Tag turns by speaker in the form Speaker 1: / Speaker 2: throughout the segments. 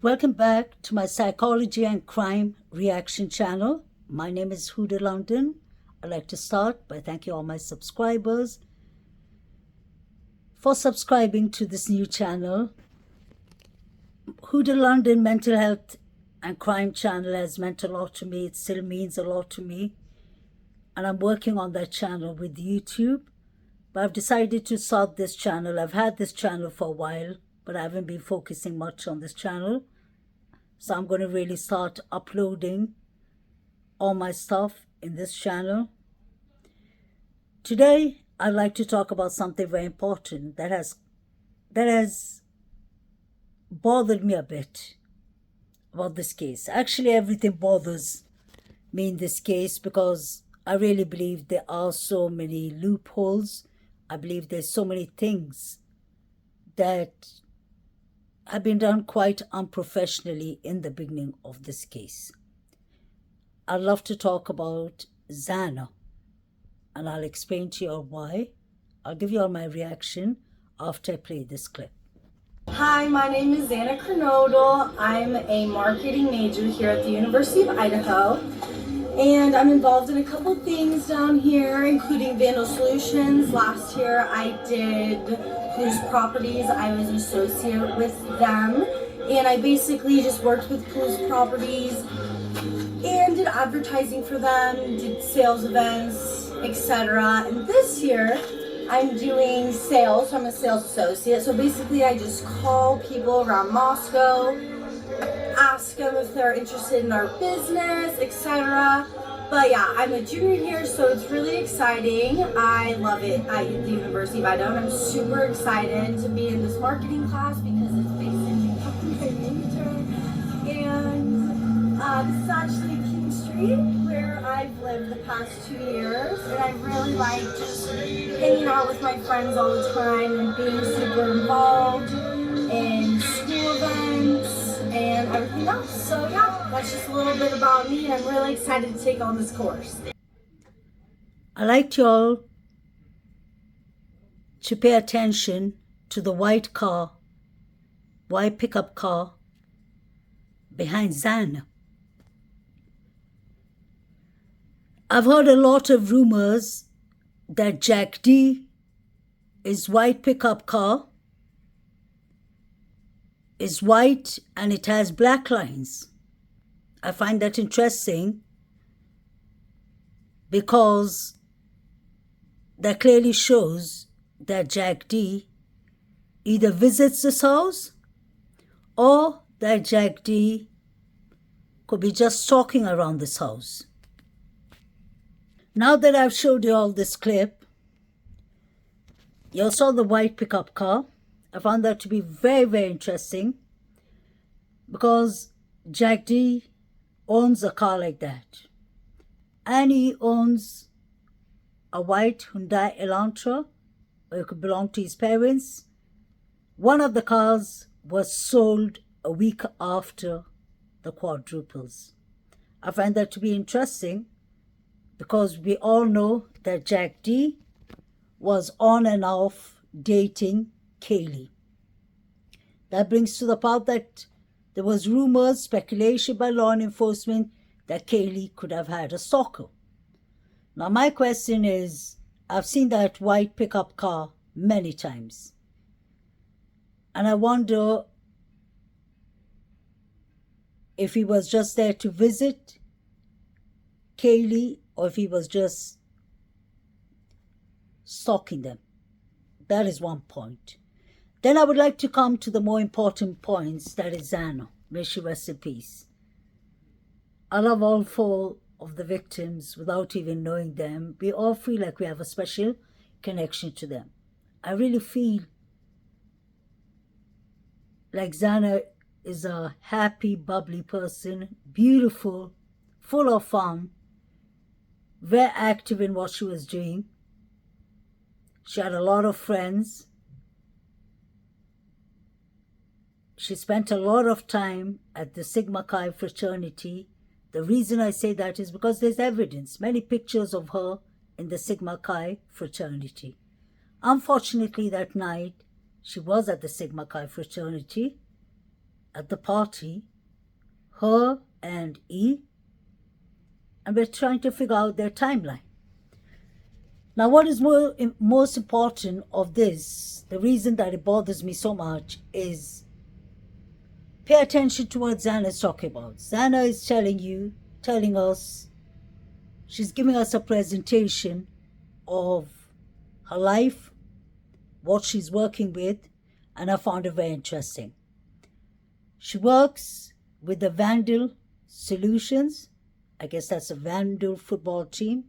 Speaker 1: Welcome back to my Psychology and Crime Reaction channel. My name is Huda London. I'd like to start by thanking all my subscribers for subscribing to this new channel. Huda London Mental Health and Crime channel has meant a lot to me. It still means a lot to me. And I'm working on that channel with YouTube. But I've decided to start this channel. I've had this channel for a while, but I haven't been focusing much on this channel. So I'm going to really start uploading all my stuff in this channel. Today, I'd like to talk about something very important that has bothered me a bit about this case. Actually, everything bothers me in this case because I really believe there are so many loopholes. I believe there's so many things that have been done quite unprofessionally in the beginning of this case. I'd love to talk about Xana, and I'll explain to you all why. I'll give you all my reaction after I play this clip.
Speaker 2: Hi, my name is Xana Kernodle. I'm a marketing major here at the University of Idaho, and I'm involved in a couple things down here, including Vandal Solutions. Last year I did Palouis Properties. I was an associate with them, and I basically just worked with Palouis Properties and did advertising for them, did sales events, etc. And this year I'm doing sales, so I'm a sales associate. So basically I just call people around Moscow, ask them if they're interested in our business, etc. But yeah, I'm a junior here, so it's really exciting. I love it at the University of Idaho, and I'm super excited to be in this marketing class because it's basically my major. And this is actually King Street, where I've lived the past 2 years, and I really like just hanging out with my friends all the time and being super involved in school events and everything else. So yeah, that's just a little bit about me, and I'm really excited to take on this course.
Speaker 1: I'd like you all to pay attention to the white pickup car behind Xana. I've heard a lot of rumors that Jack D, his white pickup car, is white and it has black lines. I find that interesting because that clearly shows that Jack D either visits this house or that Jack D could be just stalking around this house. Now that I've showed you all this clip, you all saw the white pickup car. I found that to be very, very interesting because Jack D owns a car like that. And he owns a white Hyundai Elantra, or it could belong to his parents. One of the cars was sold a week after the quadruples. I find that to be interesting because we all know that Jack D was on and off dating Kaylee. That brings to the part that there was rumors, speculation by law enforcement that Kaylee could have had a stalker. Now my question is, I've seen that white pickup car many times, and I wonder if he was just there to visit Kaylee or if he was just stalking them. That is one point. Then I would like to come to the more important points, that is Xana. May she rest in peace. I love all 4 of the victims without even knowing them. We all feel like we have a special connection to them. I really feel like Xana is a happy, bubbly person, beautiful, full of fun, very active in what she was doing. She had a lot of friends. She spent a lot of time at the Sigma Chi fraternity. The reason I say that is because there's evidence, many pictures of her in the Sigma Chi fraternity. Unfortunately, that night, she was at the Sigma Chi fraternity, at the party, her and E, and we're trying to figure out their timeline. Now, what is most important of this, the reason that it bothers me so much, is pay attention to what Xana is talking about. Xana is telling us, she's giving us a presentation of her life, what she's working with, and I found it very interesting. She works with the Vandal Solutions. I guess that's a Vandal football team.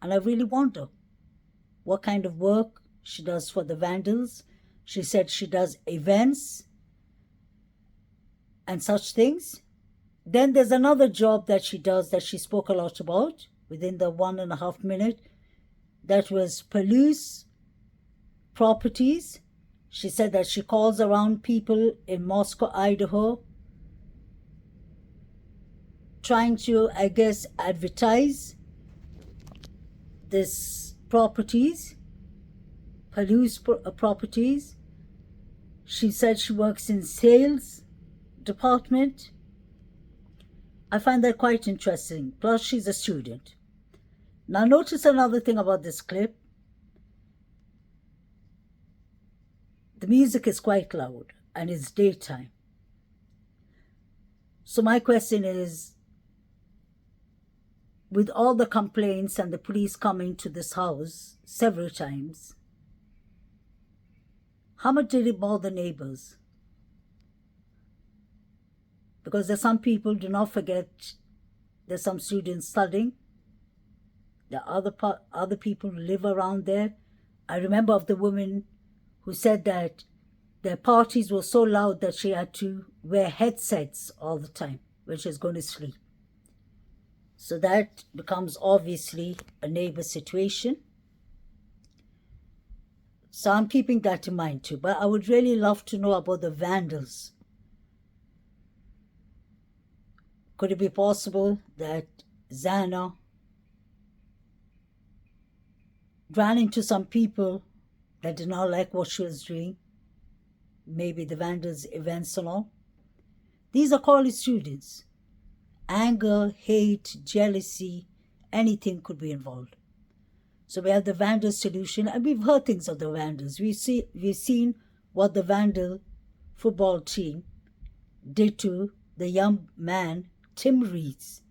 Speaker 1: And I really wonder what kind of work she does for the Vandals. She said she does events and such things. Then there's another job that she does that she spoke a lot about within the 1.5 minute. That was Palouis properties. She said that she calls around people in Moscow, Idaho, trying to, I guess, advertise this properties, Palouis properties. She said she works in sales department. I find that quite interesting. Plus, she's a student. Now, notice another thing about this clip. The music is quite loud and it's daytime. So my question is, with all the complaints and the police coming to this house several times, how much did it bother neighbors? Because there's some people, do not forget, there's some students studying. There are other people who live around there. I remember of the woman who said that their parties were so loud that she had to wear headsets all the time when she was going to sleep. So that becomes obviously a neighbor situation. So I'm keeping that in mind too. But I would really love to know about the Vandals. Could it be possible that Xana ran into some people that did not like what she was doing? Maybe the Vandals events and all. These are college students. Anger, hate, jealousy, anything could be involved. So we have the Vandal solution, and we've heard things of the Vandals. We've seen what the Vandal football team did to the young man, Tim Reeds.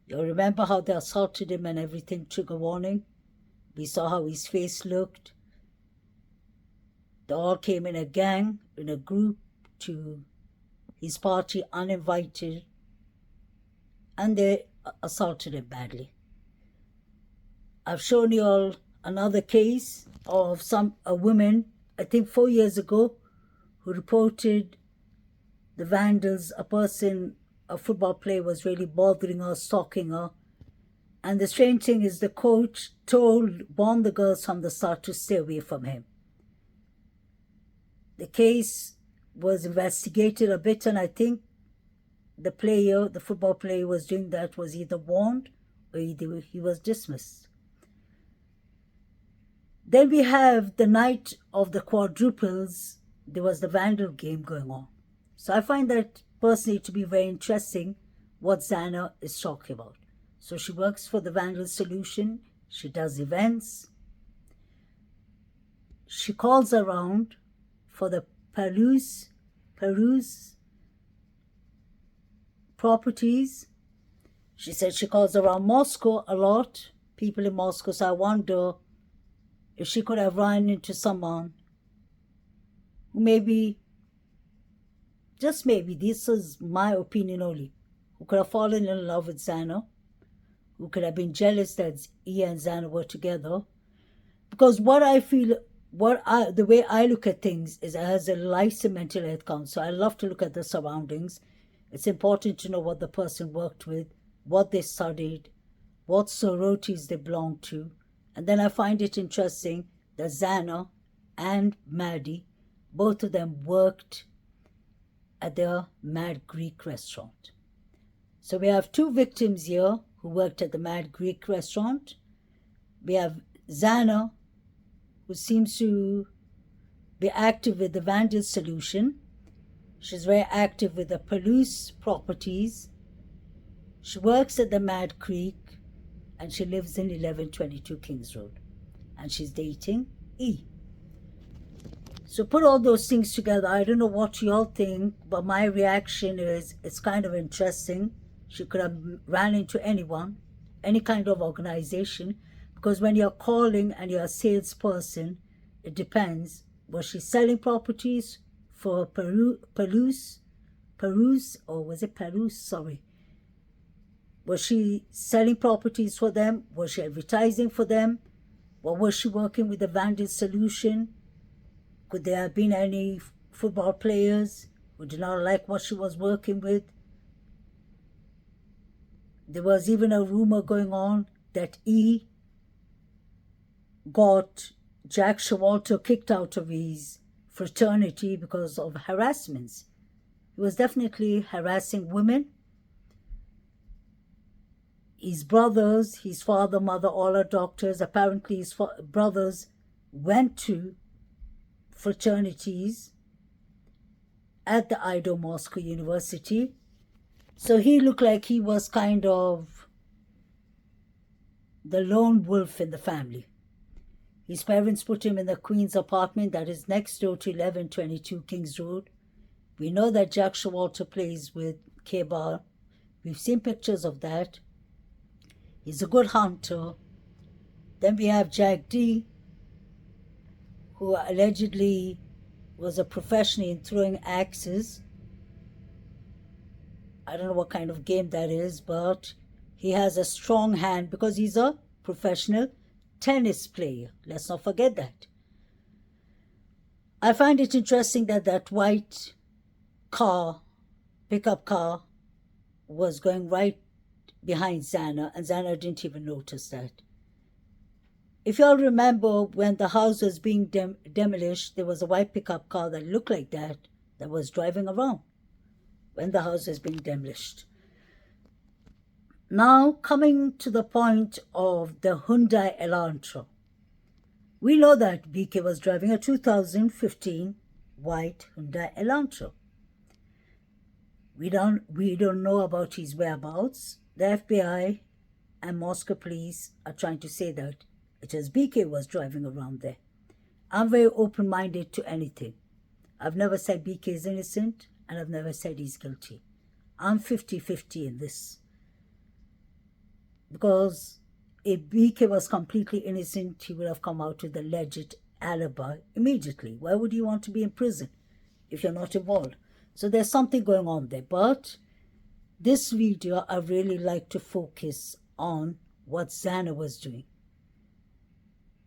Speaker 1: You remember how they assaulted him and everything, trigger warning? We saw how his face looked. They all came in a gang, in a group, to his party uninvited, and they assaulted him badly. I've shown you all another case of a woman, I think 4 years ago, who reported the Vandals, a football player was really bothering her, stalking her. And the strange thing is the coach warned the girls from the start to stay away from him. The case was investigated a bit, and I think the football player was doing that was either warned or he was dismissed. Then we have the night of the quadruples, there was the Vandal game going on. So I find that personally to be very interesting what Xana is talking about. So she works for the Vandal solution, she does events, she calls around for the Palouis properties. She said she calls around Moscow a lot, people in Moscow, so I wonder if she could have run into someone who maybe, just maybe, this is my opinion only, who could have fallen in love with Xana, who could have been jealous that he and Xana were together. Because what I feel, the way I look at things is as a licensed mental health counselor, I love to look at the surroundings. It's important to know what the person worked with, what they studied, what sororities they belonged to. And then I find it interesting that Xana and Maddie, both of them worked at the Mad Greek restaurant. So we have two victims here who worked at the Mad Greek restaurant. We have Xana, who seems to be active with the Vandal solution. She's very active with the Palouis properties. She works at the Mad Creek, and she lives in 1122 Kings Road. And she's dating E. So put all those things together. I don't know what y'all think, but my reaction is it's kind of interesting. She could have ran into anyone, any kind of organization, because when you're calling and you're a salesperson, it depends. Was she selling properties for Palouis, or was it Palouis? Sorry. Was she selling properties for them? Was she advertising for them? Or was she working with the Vandal solution? Could there have been any football players who did not like what she was working with? There was even a rumor going on that E got Jack Showalter kicked out of his fraternity because of harassments. He was definitely harassing women. His brothers, his father, mother, all are doctors. Apparently his brothers went to fraternities at the Idaho Moscow University. So he looked like he was kind of the lone wolf in the family. His parents put him in the Queen's apartment that is next door to 1122 Kings Road. We know that Jack Showalter plays with K-Bar. We've seen pictures of that. He's a good hunter. Then we have Jack D, who allegedly was a professional in throwing axes. I don't know what kind of game that is, but he has a strong hand because he's a professional tennis player. Let's not forget that. I find it interesting that that white car, pickup car, was going right behind Xana, and Xana didn't even notice that. If you all remember, when the house was being demolished, there was a white pickup car that looked like that was driving around when the house was being demolished. Now, coming to the point of the Hyundai Elantra. We know that BK was driving a 2015 white Hyundai Elantra. We don't know about his whereabouts. The FBI and Moscow police are trying to say that it was BK was driving around there. I'm very open-minded to anything. I've never said BK is innocent, and I've never said he's guilty. I'm 50-50 in this. Because if BK was completely innocent, he would have come out with a legit alibi immediately. Why would you want to be in prison if you're not involved? So there's something going on there. But this video, I really like to focus on what Xana was doing.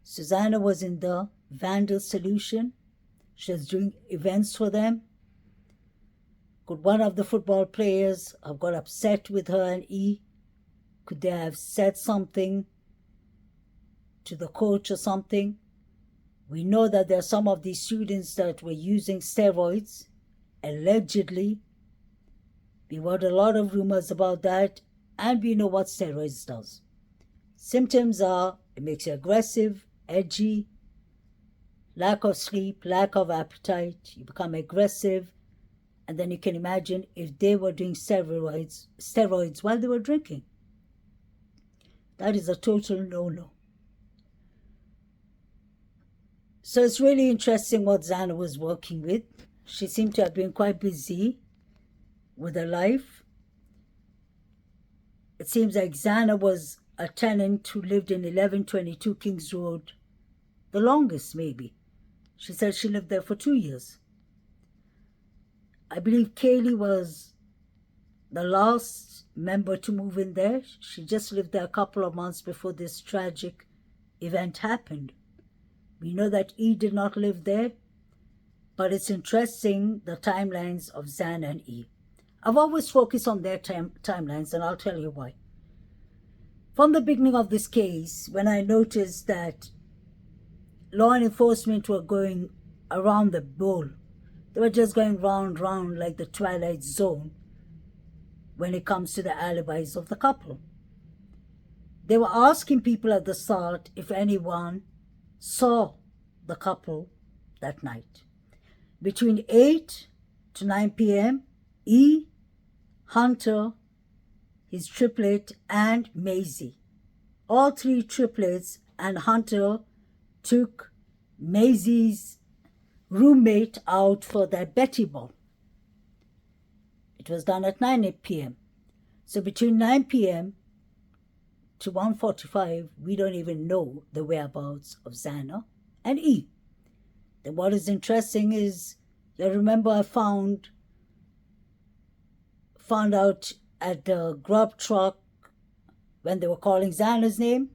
Speaker 1: So Xana was in the Vandal solution. She was doing events for them. Could one of the football players have got upset with her and E? Could they have said something to the coach or something? We know that there are some of these students that were using steroids, allegedly. We've heard a lot of rumors about that, and we know what steroids does. Symptoms are, it makes you aggressive, edgy, lack of sleep, lack of appetite, you become aggressive, and then you can imagine if they were doing steroids while they were drinking. That is a total no-no. So it's really interesting what Xana was working with. She seemed to have been quite busy with her life. It seems like Xana was a tenant who lived in 1122 Kings Road the longest, maybe. She said she lived there for 2 years. I believe Kaylee was the last member to move in there. She just lived there a couple of months before this tragic event happened. We know that E did not live there, but it's interesting the timelines of Xana and E. I've always focused on their timelines, and I'll tell you why. From the beginning of this case, when I noticed that law enforcement were going around the bowl, they were just going round like the Twilight Zone when it comes to the alibis of the couple. They were asking people at the start if anyone saw the couple that night. Between 8 to 9 p.m., E, Hunter, his triplet, and Maisie. All three triplets and Hunter took Maisie's roommate out for their Betty ball. It was done at 9 p.m. So between 9 p.m. to 1:45, we don't even know the whereabouts of Xana and E. Then what is interesting is, you remember I found out at the Grub truck when they were calling Xana's name.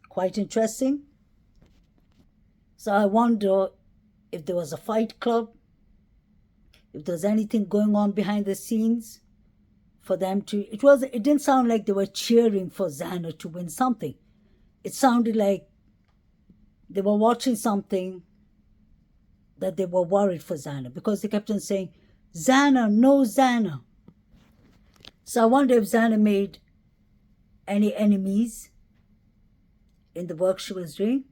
Speaker 1: Quite interesting. So I wonder if there was a fight club, if there was anything going on behind the scenes for them to... It didn't sound like they were cheering for Xana to win something. It sounded like they were watching something that they were worried for Xana, because they kept on saying, Xana, no Xana. So I wonder if Xana made any enemies in the work she was doing.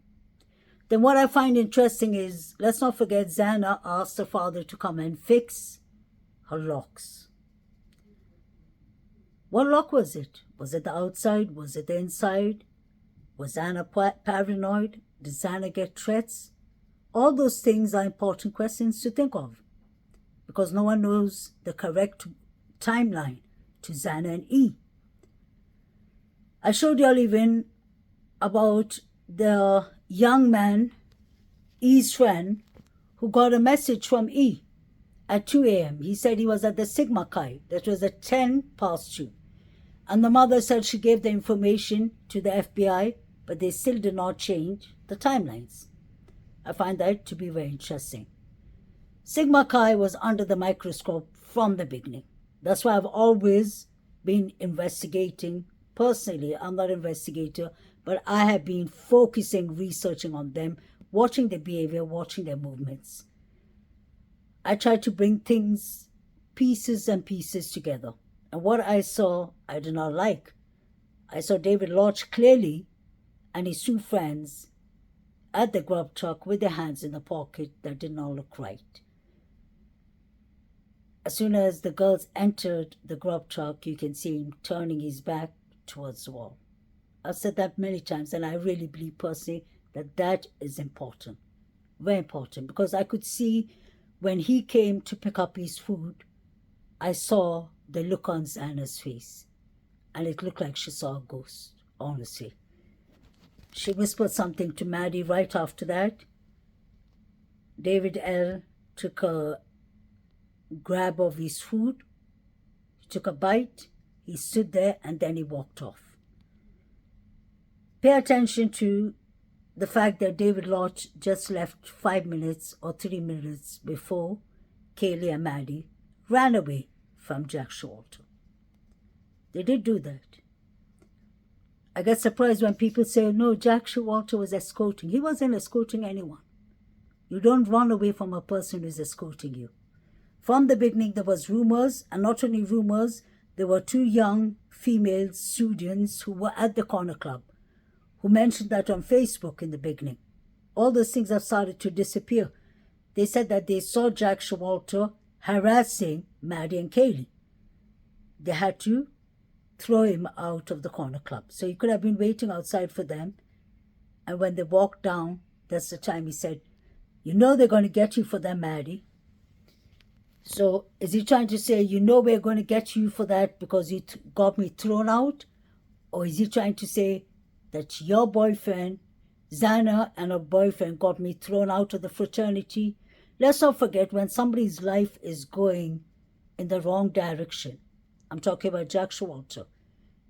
Speaker 1: Then what I find interesting is, let's not forget, Xana asked her father to come and fix her locks. What lock was it? Was it the outside? Was it the inside? Was Xana paranoid? Did Xana get threats? All those things are important questions to think of, because no one knows the correct timeline to Xana and E. I showed y'all even about the young man, E's friend, who got a message from E at 2 a.m. He said he was at the Sigma Chi. That was at 2:10. And the mother said she gave the information to the FBI, but they still did not change the timelines. I find that to be very interesting. Sigma Chi was under the microscope from the beginning. That's why I've always been investigating. Personally, I'm not an investigator, but I have been focusing, researching on them, watching their behavior, watching their movements. I try to bring things, pieces and pieces together. And what I saw, I did not like. I saw David Lodge clearly and his two friends at the Grub truck with their hands in the pocket. That did not look right. As soon as the girls entered the Grub truck, you can see him turning his back towards the wall. I've said that many times, and I really believe personally that that is important. Very important, because I could see when he came to pick up his food, I saw the look on Xana's face, and it looked like she saw a ghost, honestly. She whispered something to Maddie right after that. David L. took a grab of his food. He took a bite. He stood there, and then he walked off. Pay attention to the fact that David Lodge just left 5 minutes or 3 minutes before Kaylee and Maddie ran away from Jack Showalter. They did do that. I get surprised when people say, no, Jack Showalter was escorting. He wasn't escorting anyone. You don't run away from a person who's escorting you. From the beginning, there was rumors, and not only rumors, there were 2 young female students who were at the Corner Club who mentioned that on Facebook in the beginning. All those things have started to disappear. They said that they saw Jack Showalter harassing Maddie and Kaylee. They had to throw him out of the Corner Club. So he could have been waiting outside for them. And when they walked down, that's the time he said, you know they're going to get you for that, Maddie. So is he trying to say, you know we're going to get you for that because you got me thrown out? Or is he trying to say that your boyfriend, Xana, and her boyfriend got me thrown out of the fraternity? Let's not forget, when somebody's life is going in the wrong direction, I'm talking about Jack Showalter,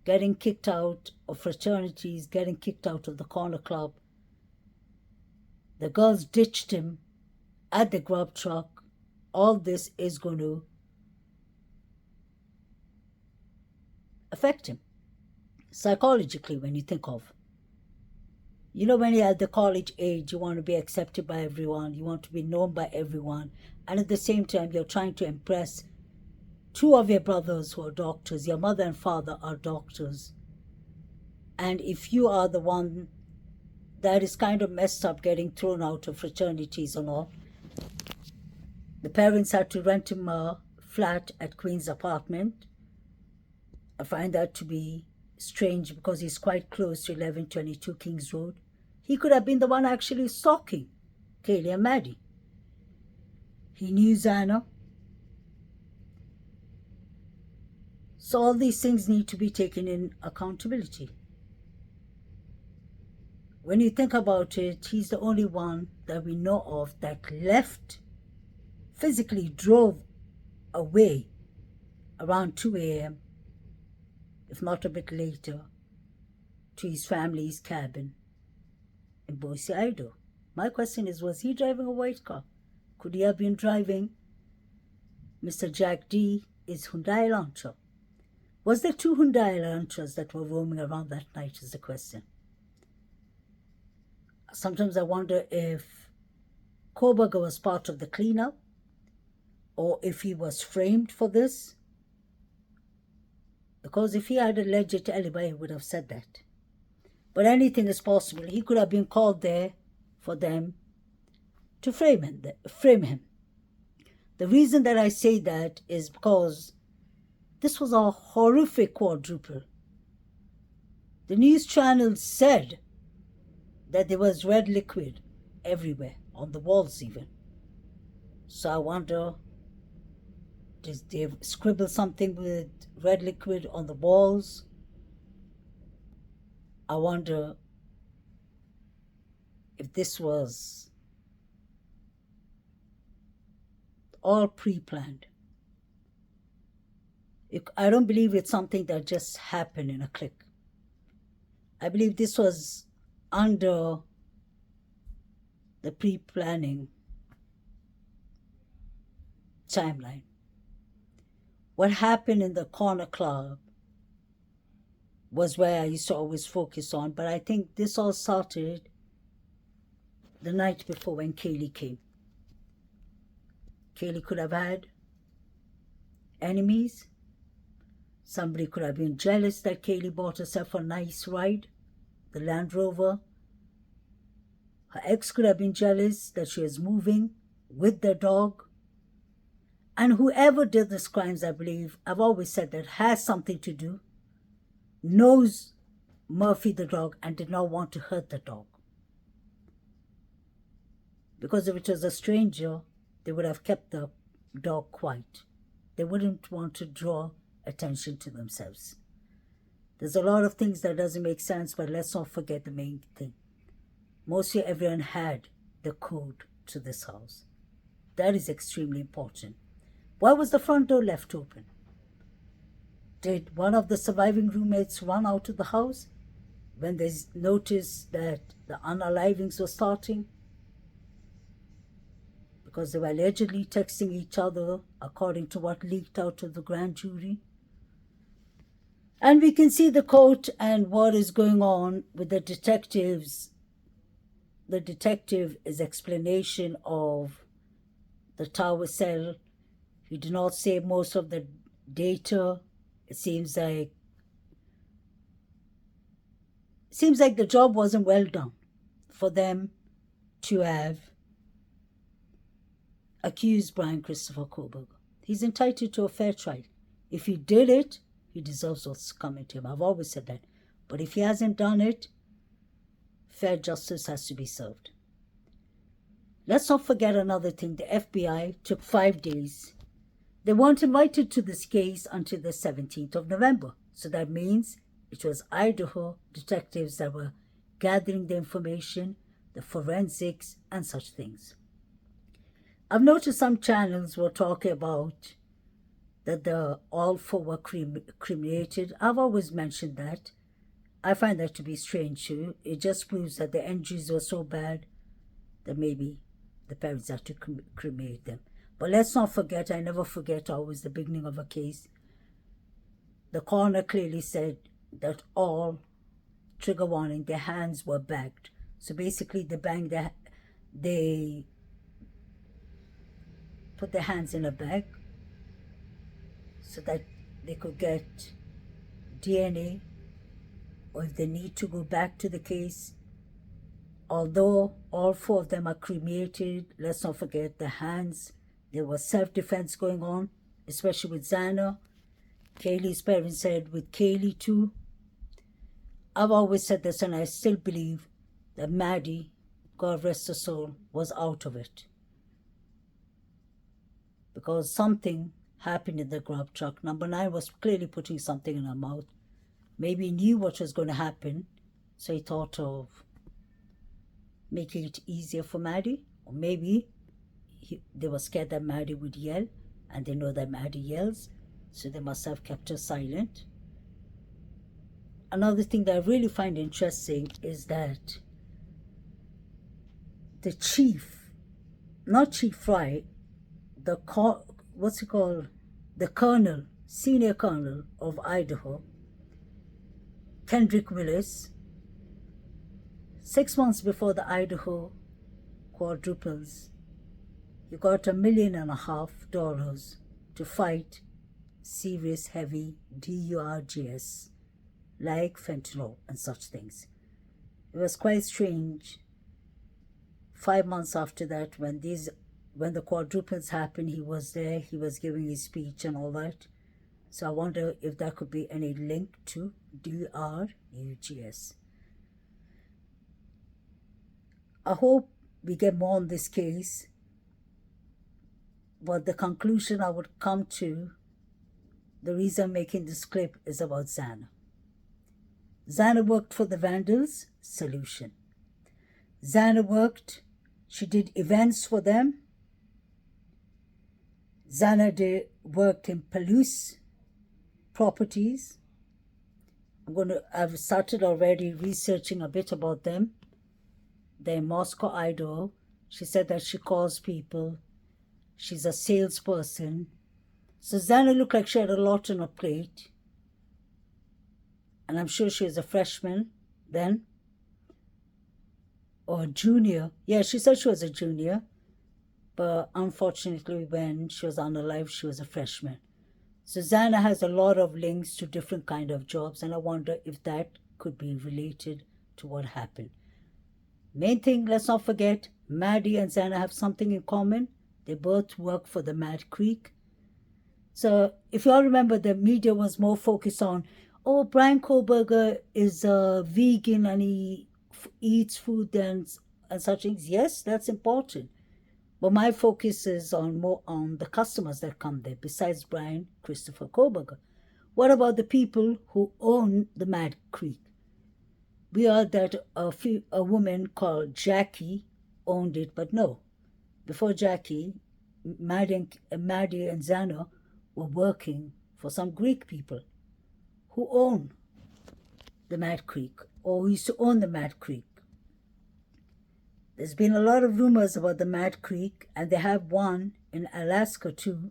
Speaker 1: getting kicked out of fraternities, getting kicked out of the Corner Club. The girls ditched him at the Grub truck. All this is going to affect him psychologically when you think of. You know, when you're at the college age, you want to be accepted by everyone. You want to be known by everyone. And at the same time, you're trying to impress 2 of your brothers who are doctors. Your mother and father are doctors. And if you are the one that is kind of messed up, getting thrown out of fraternities and all, The parents had to rent him a flat at Queen's apartment. I find that to be strange because he's quite close to 1122 Kings Road. He could have been the one actually stalking Kaylee and Maddie. He knew Xana. So all these things need to be taken in accountability. When you think about it, he's the only one that we know of that left, physically drove away around 2 a.m., if not a bit later, to his family's cabin in Boise, Idaho. My question is, was he driving a white car? Could he have been driving Mr. Jack D's Hyundai Elantra? Was there 2 Hyundai Elantras that were roaming around that night is the question. Sometimes I wonder if Koberger was part of the cleanup or if he was framed for this. Because if he had a legit alibi, he would have said that. But anything is possible. He could have been called there for them to frame him. The reason that I say that is because this was a horrific quadruple. The news channel said that there was red liquid everywhere, on the walls even. So I wonder, did they scribble something with red liquid on the walls? I wonder if this was all pre-planned. I don't believe it's something that just happened in a click. I believe this was under the pre-planning timeline. What happened in the corner club was where I used to always focus on, but I think this all started the night before when Kaylee came. Kaylee could have had enemies. Somebody could have been jealous that Kaylee bought herself a nice ride, the Land Rover. Her ex could have been jealous that she was moving with the dog. And whoever did these crimes, I believe, I've always said that has something to do, knows Murphy the dog and did not want to hurt the dog. Because if it was a stranger, they would have kept the dog quiet. They wouldn't want to draw attention to themselves. There's a lot of things that doesn't make sense, but let's not forget the main thing. Mostly everyone had the code to this house. That is extremely important. Why was the front door left open? Did one of the surviving roommates run out of the house when they noticed that the unalivings were starting? Because they were allegedly texting each other, according to what leaked out to the grand jury. And we can see the court and what is going on with the detectives. The detective's explanation of the tower cell. He did not say most of the data. It seems like the job wasn't well done for them to have accused Brian Christopher Koberger. He's entitled to a fair trial. If he did it, he deserves what's coming to him. I've always said that. But if he hasn't done it, fair justice has to be served. Let's not forget another thing. The FBI took 5 days. They weren't invited to this case until the 17th of November. So that means it was Idaho detectives that were gathering the information, the forensics, and such things. I've noticed some channels were talking about that all 4 were cremated. I've always mentioned that. I find that to be strange too. It just proves that the injuries were so bad that maybe the parents had to cremate them. But let's not forget, I never forget always the beginning of a case. The coroner clearly said that all, trigger warning, their hands were bagged. So basically they put their hands in a bag so that they could get DNA, or if they need to go back to the case. Although all 4 of them are cremated, let's not forget the hands There was self-defense going on, especially with Xana. Kaylee's parents said with Kaylee too. I've always said this, and I still believe that Maddie, God rest her soul, was out of it. Because something happened in the Grub truck. Number 9 was clearly putting something in her mouth. Maybe he knew what was going to happen, so he thought of making it easier for Maddie. Or maybe they were scared that Maddie would yell, and they know that Maddie yells, so they must have kept her silent. Another thing that I really find interesting is that the chief, not Chief Fry, the colonel, senior colonel of Idaho, Kendrick Willis, 6 months before the Idaho quadruples, he got $1.5 million to fight serious heavy DURGs like fentanyl and such things. It was quite strange. 5 months after that, when the quadruples happened, he was there, he was giving his speech and all that. So I wonder if there could be any link to DRUGS. I hope we get more on this case, but the conclusion I would come to, the reason I'm making this clip is about Xana. Xana worked for the Vandals, solution. Xana worked, she did events for them. Xana worked in Palouis properties. I've started already researching a bit about them. They're in Moscow, Idaho. She said that she calls people. She's a salesperson. So Xana looked like she had a lot on her plate. And I'm sure she was a freshman then. Or a junior. Yeah, she said she was a junior. But unfortunately, when she was unalive, she was a freshman. So Xana has a lot of links to different kind of jobs, and I wonder if that could be related to what happened. Main thing, let's not forget, Maddie and Xana have something in common. They both work for the Mad Creek. So if you all remember, the media was more focused on, oh, Brian Koberger is a vegan and he eats food and such things. Yes, that's important. But my focus is more on the customers that come there, besides Brian Christopher Koberger. What about the people who own the Mad Creek? We heard that a woman called Jackie owned it, but no. Before Jackie, Maddie and Xana were working for some Greek people who own the Mad Creek, or who used to own the Mad Creek. There's been a lot of rumors about the Mad Creek, and they have one in Alaska too.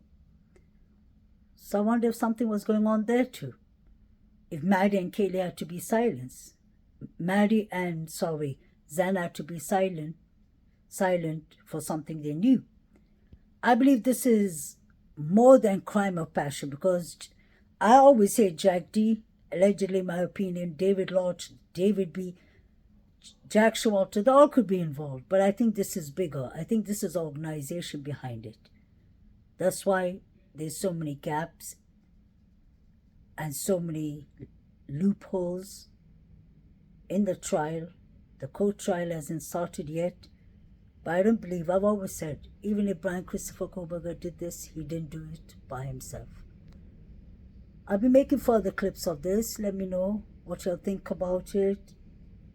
Speaker 1: So I wonder if something was going on there too. If Maddie and Kaylee had to be silenced. Xana had to be silent for something they knew. I believe this is more than crime of passion, because I always say Jack D, allegedly, in my opinion, David Lodge, David B, Jack Showalter, they all could be involved. But I think this is bigger. I think this is organization behind it. That's why there's so many gaps and so many loopholes in the trial. The court trial hasn't started yet. But I don't believe, I've always said, even if Brian Christopher Koberger did this, he didn't do it by himself. I'll be making further clips of this. Let me know what you'll think about it.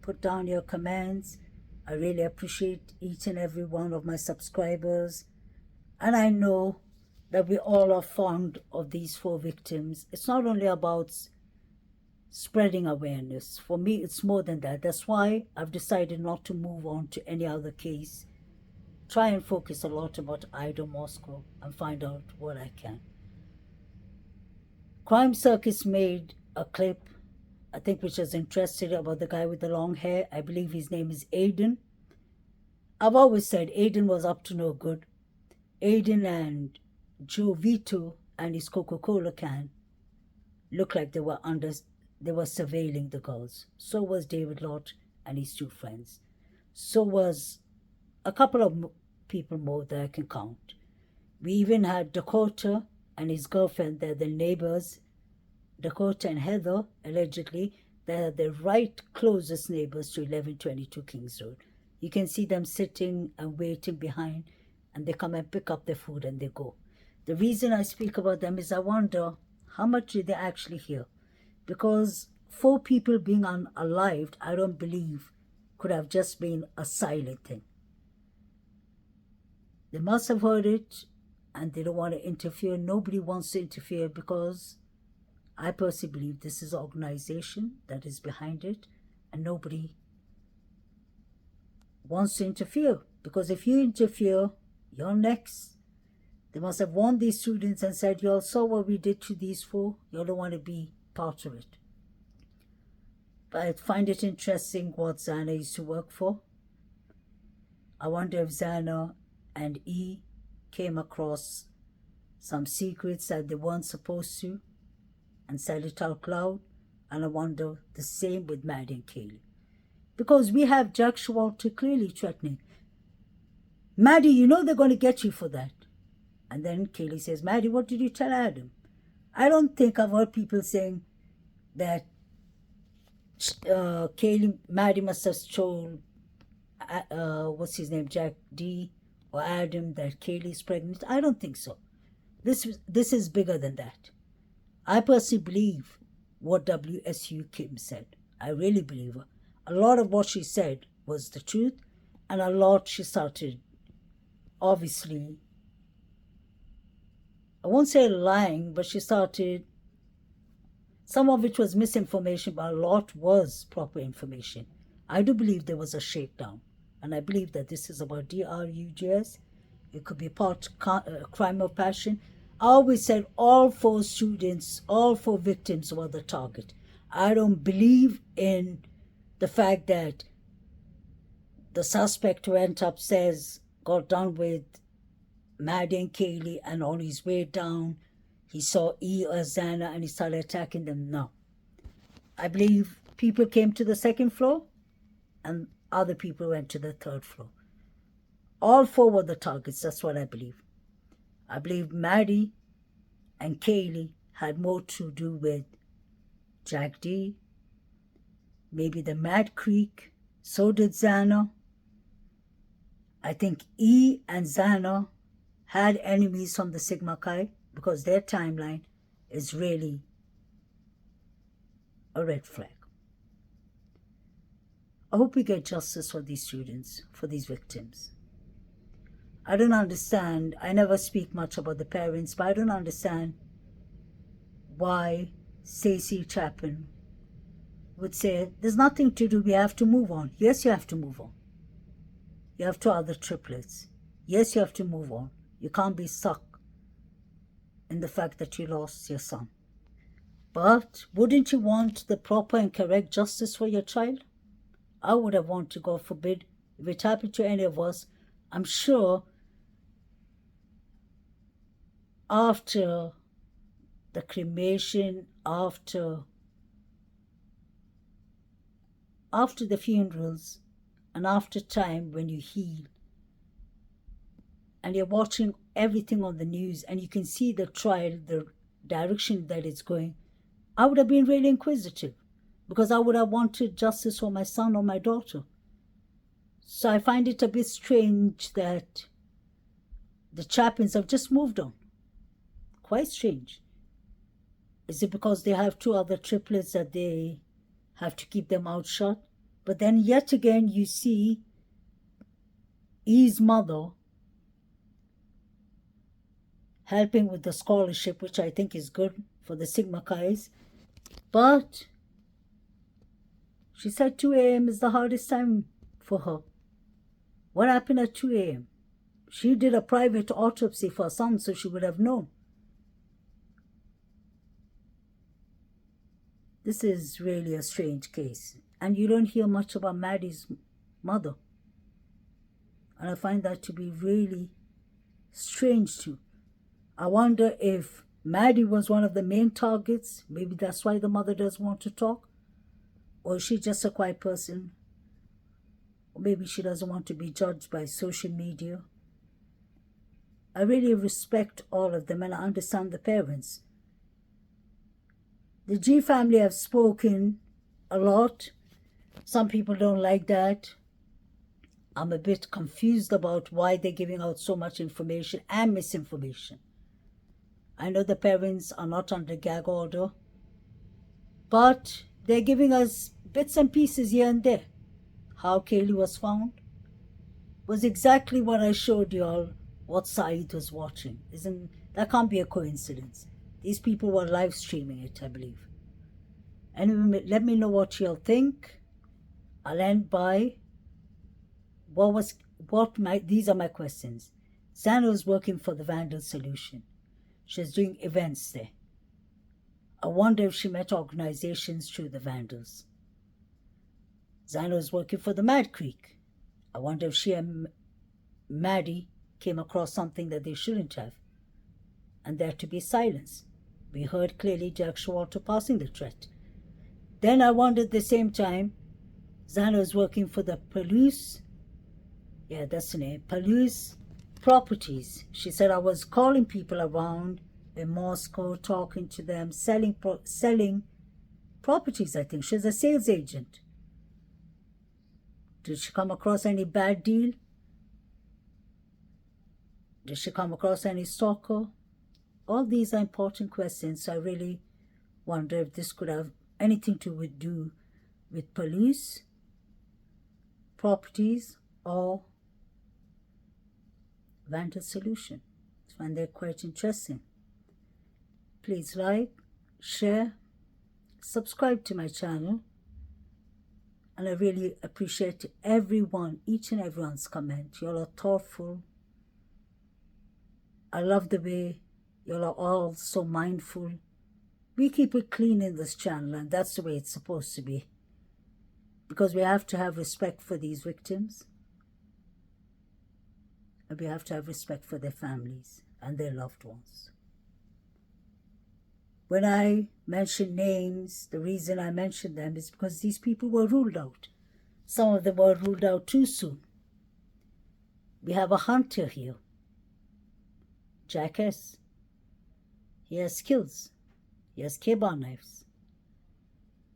Speaker 1: Put down your comments. I really appreciate each and every one of my subscribers. And I know that we all are fond of these 4 victims. It's not only about spreading awareness. For me, it's more than that. That's why I've decided not to move on to any other case. Try and focus a lot about Idaho, Moscow, and find out what I can. Crime Circus made a clip, I think, which was interesting, about the guy with the long hair. I believe his name is Aiden. I've always said Aiden was up to no good. Aiden and Joe Vito and his Coca-Cola can looked like they were surveilling the girls. So was David Lott and his 2 friends. So was a couple of people more that I can count. We even had Dakota and his girlfriend, they're the neighbors. Dakota and Heather, allegedly, they're the right closest neighbors to 1122 Kings Road. You can see them sitting and waiting behind, and they come and pick up their food and they go. The reason I speak about them is I wonder how much did they actually hear? Because 4 people being unalived, I don't believe could have just been a silent thing. They must have heard it, and they don't want to interfere. Nobody wants to interfere because I personally believe this is an organization that is behind it, and nobody wants to interfere. Because if you interfere, you're next. They must have warned these students and said, y'all saw what we did to these 4. Y'all don't want to be part of it. But I find it interesting what Xana used to work for. I wonder if Xana and E came across some secrets that they weren't supposed to and said it out loud. And I wonder the same with Maddie and Kaylee. Because we have Jack Showalter clearly threatening, Maddie, you know they're going to get you for that. And then Kaylee says, Maddie, what did you tell Adam? I don't think I've heard people saying that Maddie must have told, what's his name, Jack D or Adam, that Kaylee's pregnant. I don't think so. This is bigger than that. I personally believe what WSU Kim said. I really believe her. A lot of what she said was the truth, and a lot she started, obviously, I won't say lying, but she started, some of it was misinformation, but a lot was proper information. I do believe there was a shakedown, and I believe that this is about DRUGS. It could be part crime of passion. I always said all 4 students, all 4 victims were the target. I don't believe in the fact that the suspect went upstairs, got done with Maddie and Kaylee, and on his way down, he saw E or Xana and he started attacking them. No. I believe people came to the 2nd floor and other people went to the 3rd floor. All 4 were the targets. That's what I believe. I believe Maddie and Kaylee had more to do with Jack D, maybe the Mad Creek. So did Xana. I think E and Xana had enemies from the Sigma Chi because their timeline is really a red flag. I hope we get justice for these students, for these victims. I don't understand. I never speak much about the parents, but I don't understand why Stacey Chapin would say, there's nothing to do, we have to move on. Yes, you have to move on. You have 2 other triplets. Yes, you have to move on. You can't be stuck in the fact that you lost your son. But wouldn't you want the proper and correct justice for your child? I would have wanted, God forbid, if it happened to any of us, I'm sure after the cremation, after the funerals, and after time when you heal, and you're watching everything on the news, and you can see the trial, the direction that it's going, I would have been really inquisitive, because I would have wanted justice for my son or my daughter. So I find it a bit strange that the Chapins have just moved on. Quite strange. Is it because they have 2 other triplets that they have to keep them out shut? But then yet again you see E's mother helping with the scholarship, which I think is good for the Sigma Chi's. But she said 2 a.m. is the hardest time for her. What happened at 2 a.m.? She did a private autopsy for her son, so she would have known. This is really a strange case. And you don't hear much about Maddie's mother. And I find that to be really strange too. I wonder if Maddie was one of the main targets. Maybe that's why the mother doesn't want to talk. Or is she just a quiet person? Or maybe she doesn't want to be judged by social media. I really respect all of them and I understand the parents. The G family have spoken a lot. Some people don't like that. I'm a bit confused about why they're giving out so much information and misinformation. I know the parents are not under gag order, but they're giving us bits and pieces here and there. How Kaylee was found was exactly what I showed y'all what Saeed was watching. That can't be a coincidence. These people were live streaming it, I believe. Anyway, let me know what y'all think. I'll end by these are my questions. Xana was working for the Vandal solution. She's doing events there. I wonder if she met organizations through the Vandals. Xana was working for the Mad Creek. I wonder if she and Maddie came across something that they shouldn't have. And there to be silence. We heard clearly Jack Showalter passing the threat. Then I wondered at the same time, Xana was working for the Palouis. Yeah, that's the name. Palouis Properties. She said I was calling people around in Moscow, talking to them, selling properties, I think. She's a sales agent. Did she come across any bad deal? Did she come across any stalker? All these are important questions. So I really wonder if this could have anything to do with police, properties, or Vandal solution. I find that quite interesting. Please like, share, subscribe to my channel. And I really appreciate everyone, each and everyone's comment. Y'all are thoughtful. I love the way y'all are all so mindful. We keep it clean in this channel, and that's the way it's supposed to be. Because we have to have respect for these victims. And we have to have respect for their families and their loved ones. When I mention names, the reason I mention them is because these people were ruled out. Some of them were ruled out too soon. We have a hunter here, Jack S. He has skills. He has K-bar knives.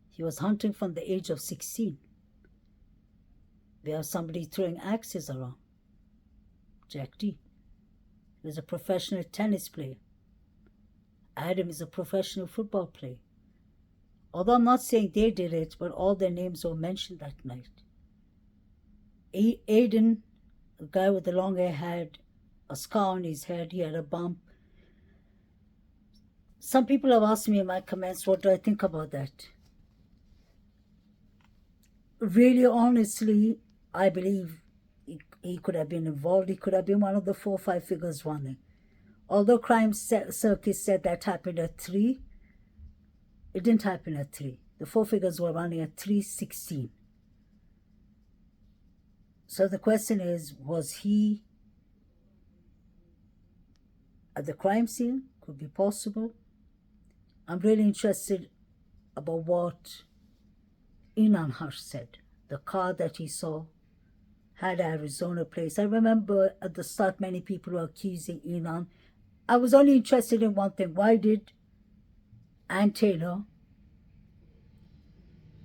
Speaker 1: He was hunting from the age of 16. We have somebody throwing axes around, Jack D. He was a professional tennis player. Adam is a professional football player. Although I'm not saying they did it, but all their names were mentioned that night. Aiden, the guy with the long hair, had a scar on his head. He had a bump. Some people have asked me in my comments, what do I think about that? Really, honestly, I believe he could have been involved. He could have been one of the 4 or 5 figures running. Although Crime Circus said that happened at 3, it didn't happen at 3. The 4 figures were running at 3:16. So the question is, was he at the crime scene? Could be possible. I'm really interested about what Inan Hush said. The car that he saw had Arizona plates. I remember at the start many people were accusing Inan. I was only interested in one thing. Why did Ann Taylor,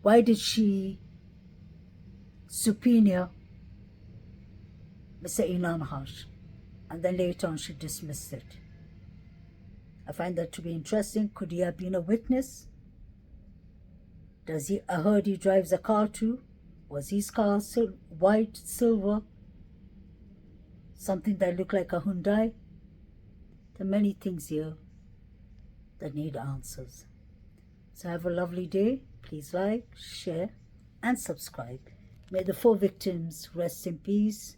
Speaker 1: why did she subpoena Mr. Inan Hush? And then later on she dismissed it. I find that to be interesting. Could he have been a witness? I heard he drives a car too. Was his car white, silver? Something that looked like a Hyundai? There are many things here that need answers. So have a lovely day. Please like, share, and subscribe. May the 4 victims rest in peace.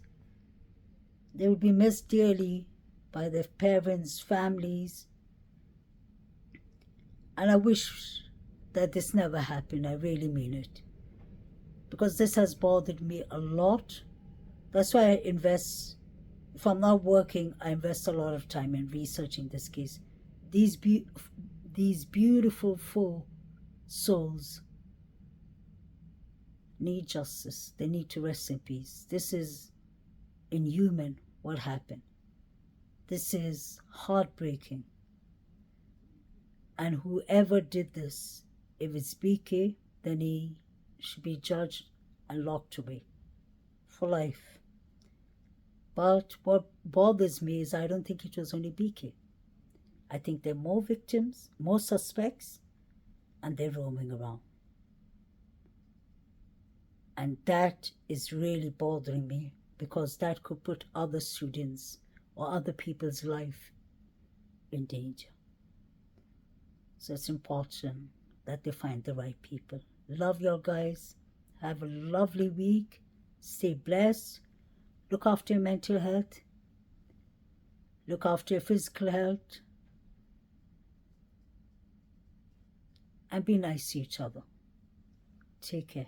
Speaker 1: They will be missed dearly by their parents, families. And I wish that this never happened. I really mean it. Because this has bothered me a lot. That's why I invest. If I'm not working, I invest a lot of time in researching this case. These beautiful 4 souls need justice. They need to rest in peace. This is inhuman what happened. This is heartbreaking. And whoever did this, if it's BK, then he should be judged and locked away for life. But what bothers me is I don't think it was only BK. I think there are more victims, more suspects, and they're roaming around. And that is really bothering me, because that could put other students or other people's life in danger. So it's important that they find the right people. Love y'all guys. Have a lovely week. Stay blessed. Look after your mental health. Look after your physical health. And be nice to each other. Take care.